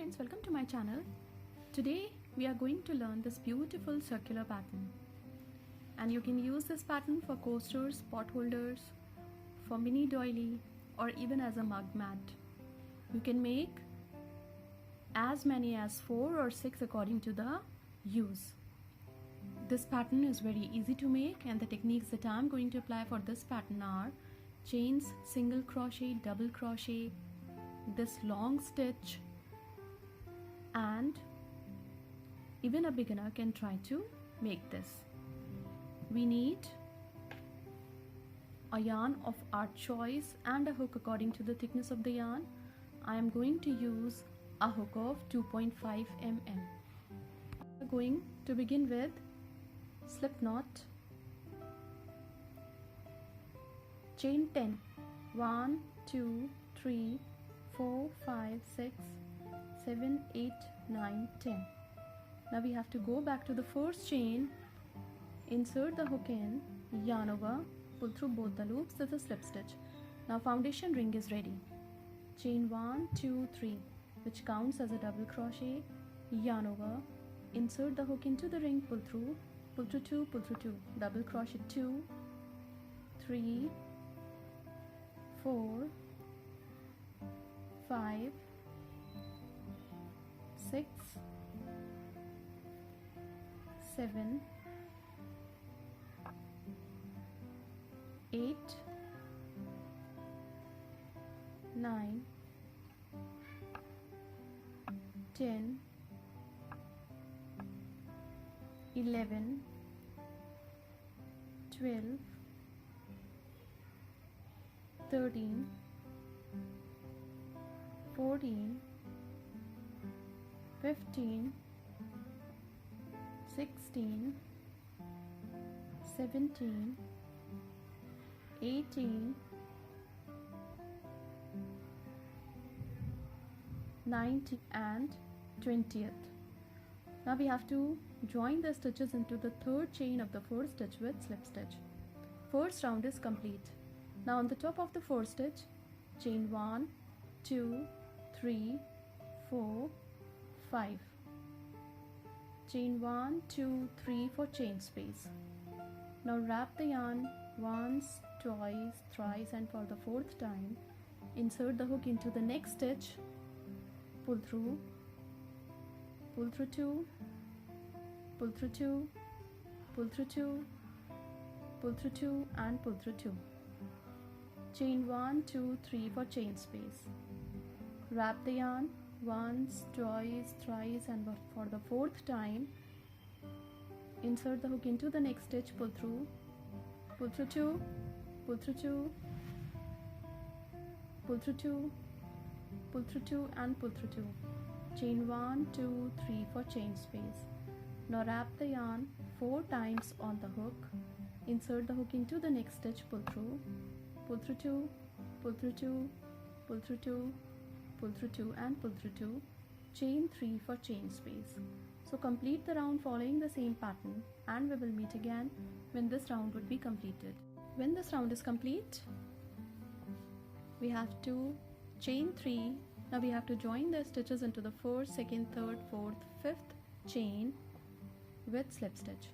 friends, welcome to my channel. Today we are going to learn this beautiful circular pattern, and you can use this pattern for coasters, pot holders, for mini doily, or even as a mug mat. You can make as many as 4 or 6 according to the use. This pattern is very easy to make, and the techniques that I am going to apply for this pattern are chains, single crochet, double crochet, this long stitch, and even a beginner can try to make this. We need a yarn of our choice and a hook according to the thickness of the yarn. I am going to use a hook of 2.5 mm. We are going to begin with slip knot, chain 10, 1, 2, 3, 4, 5, 6, 7, 8, 9, 10. Now we have to go back to the first chain, insert the hook in, yarn over, pull through both the loops with a slip stitch. Now foundation ring is ready. Chain 1, 2, 3, which counts as a double crochet, yarn over, insert the hook into the ring, pull through 2, pull through 2, double crochet 2, 3, 4, 5, 6, 7, 8, 9, 10, 11, 12, 13, 14, 15, 16, 17, 18, 19 and 20th. Now we have to join the stitches into the third chain of the first stitch with slip stitch. First round is complete. Now on the top of the first stitch, chain 1, 2, 3, 4, 5. Chain 1, 2, 3 for chain space. Now wrap the yarn once, twice, thrice, and for the fourth time, insert the hook into the next stitch, pull through 2, pull through 2, pull through 2, pull through 2, and pull through 2. Chain 1, 2, 3 for chain space. Wrap the yarn once, twice, thrice, and for the fourth time, insert the hook into the next stitch, pull through 2, pull through 2, pull through 2, pull through 2, and pull through 2. Chain 1, 2, 3 for chain space. Now wrap the yarn 4 times on the hook, insert the hook into the next stitch, pull through 2, pull through 2, pull through 2, pull through 2, and pull through 2. Chain 3 for chain space. So complete the round following the same pattern, and we will meet again when this round would be completed. When this round is complete, we have to chain 3. Now we have to join the stitches into the first, second, third, fourth, fifth chain with slip stitch.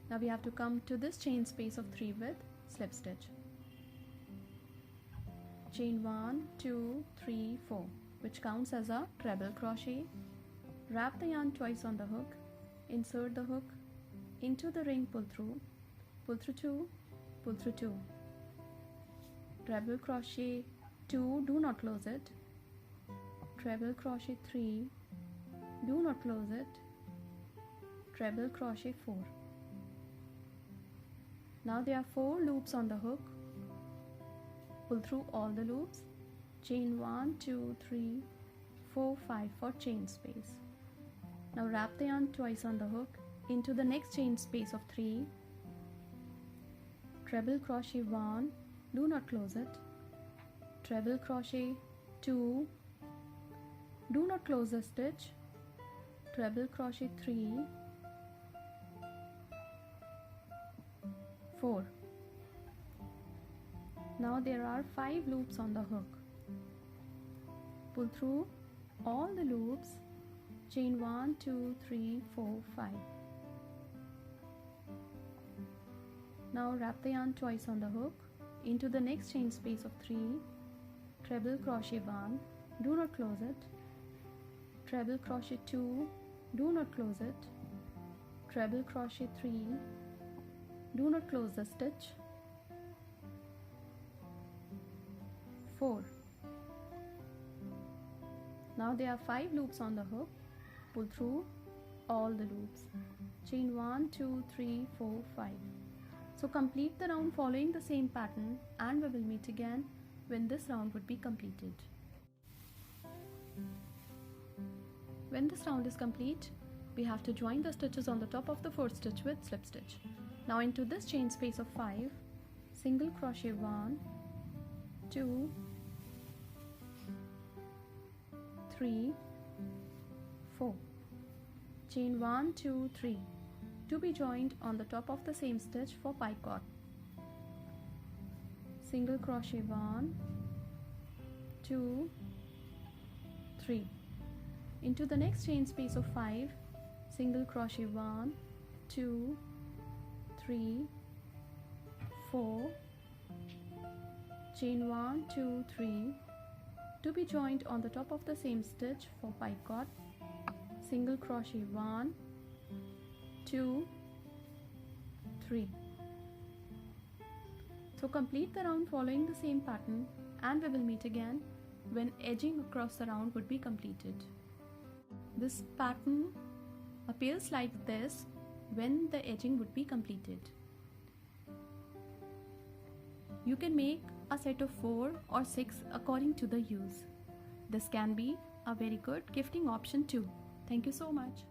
Now we have to come to this chain space of 3 with slip stitch. Chain 1, 2, 3, 4, which counts as a treble crochet. Wrap the yarn twice on the hook, insert the hook into the ring, pull through 2, pull through 2. Treble crochet 2, do not close it. Treble crochet 3, do not close it. Treble crochet 4. Now there are 4 loops on the hook. Pull through all the loops. Chain 1, 2, 3, 4, 5 for chain space. Now wrap the yarn twice on the hook into the next chain space of 3. Treble crochet 1, do not close it. Treble crochet 2, do not close the stitch. Treble crochet 3, 4. Now there are 5 loops on the hook. Pull through all the loops chain 1, 2, 3, 4, 5. Now wrap the yarn twice on the hook. Into the next chain space of 3, treble crochet 1, do not close it, treble crochet 2, do not close it, treble crochet 3, do not close the stitch, 4. Now there are 5 loops on the hook. Pull through all the loops. Chain 1, 2, 3, 4, 5. So complete the round following the same pattern, and we will meet again when this round would be completed. When this round is complete, we have to join the stitches on the top of the 4th stitch with slip stitch. Now into this chain space of 5, single crochet 1, 2, 3, 4. Chain 1, 2, 3. To be joined on the top of the same stitch for picot. Single crochet 1, 2, 3. Into the next chain space of 5, single crochet 1, 2, 3, 4, chain 1, 2, 3. To be joined on the top of the same stitch for picot. Single crochet 1, 2, 3. So complete the round following the same pattern, and we will meet again when edging across the round would be completed. This pattern appears like this when the edging would be completed. You can make a set of 4 or 6 according to the use. This can be a very good gifting option too. Thank you so much.